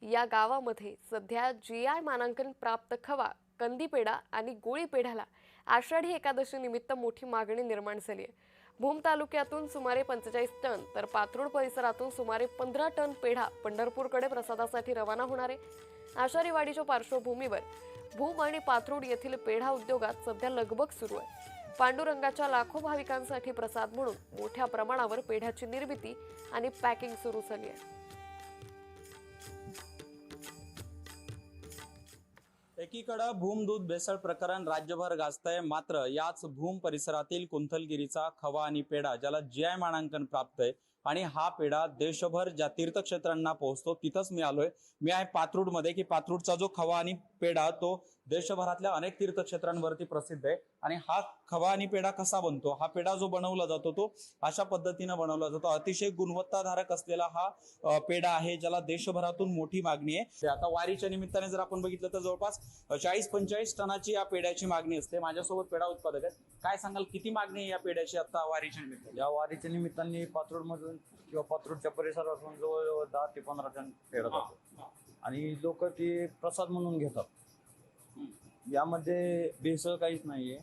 या गावामध्ये सध्या GI मानांकन प्राप्त खवा, कंदी पेढा आणि गोळी पेढ्याला आषाढी एकादशी निमित्त मोठी मागणी निर्माण झाली आहे। भूम तालुक्यातून सुमारे 45 टन तर पात्रूड परिसरातून सुमारे 15 टन पेढा पंढरपूरकडे प्रसादासाठी रवाना होणार आहे। आषाढी वाढीच्या पार्श्वभूमीवर भूम आणि पात्रूड येथील पेढा उद्योगात सध्या लगबग सुरू आहे। पांडुरंगाच्या लाखो भाविकांसाठी प्रसाद म्हणून मोठ्या प्रमाणावर पेढ्याची निर्मिती आणि पॅकिंग सुरू झाली आहे। एकीकडे भूम दूध भेसळ प्रकरण राज्यभर गाजतंय, मात्र याच भूम परिसरातील कुंथलगिरीचा खवा आणि पेढा ज्याला GI मानांकन प्राप्त आहे आणि हा पेढा देशभर ज्या तीर्थक्षेत्रांना पोहोचतो तिथंच मी आलोय। मी आहे पात्रूड मध्ये की पात्रूडचा जो खवा आणि पेढा तो देशभरातल्या अनेक तीर्थक्षेत्रांवरती प्रसिद्ध आहे आणि हा खवा आणि पेढा कसा बनतो, हा पेढा जो बनवला जातो तो अशा पद्धतीने बनवला जातो। अतिशय गुणवत्ताधारक असलेला हा पेढा आहे ज्याला देशभरातून मोठी मागणी आहे। आता वारीच्या निमित्ताने जर आपण बघितलं तर जवळपास 40-45 टनाची या पेढ्याची मागणी असते। माझ्यासोबत पेढा उत्पादक आहेत, काय सांगाल किती मागणी आहे या पेढ्याची आता वारीच्या निमित्ताने? या वारीच्या निमित्ताने पात्रूडमधून किंवा पात्रूडच्या परिसरातून जवळजवळ 10 ते 15 टन पेढा जातो आणि लोक ते प्रसाद म्हणून घेतात। यामध्ये भेसळ काहीच नाहीये,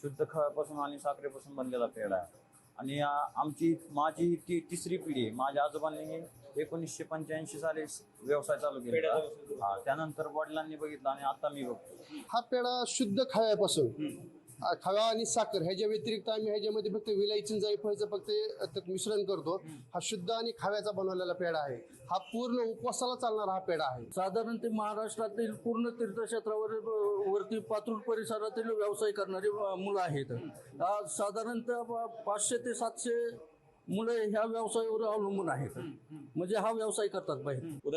शुद्ध खव्यापासून आणि साखरेपासून बनलेला पेढा आहे आणि माझी तिसरी पिढी आहे। माझ्या आजोबांनी 1985 साली व्यवसाय चालू केला, त्यानंतर वडिलांनी बघितला आणि आता मी बघतो। हा पेढा शुद्ध खव्यापासून, खवा आणि साखर ह्याच्या व्यतिरिक्त आम्ही ह्याच्यामध्ये फक्त विलायची जायफळचं फक्त त्यात मिश्रण करतो। हा शुद्ध आणि खव्याचा बनवलेला पेढा आहे। हा पूर्ण उपवासाला चालणारा हा पेढा आहे। साधारण ते महाराष्ट्रातील पूर्ण तीर्थक्षेत्रावर वरती पात्रूड परिसरातील व्यवसाय करणारी मुलं आहेत। साधारणतः 500 ते 700 मुलं ह्या व्यवसायावर अवलंबून आहेत, म्हणजे हा व्यवसाय करतात बाहेर।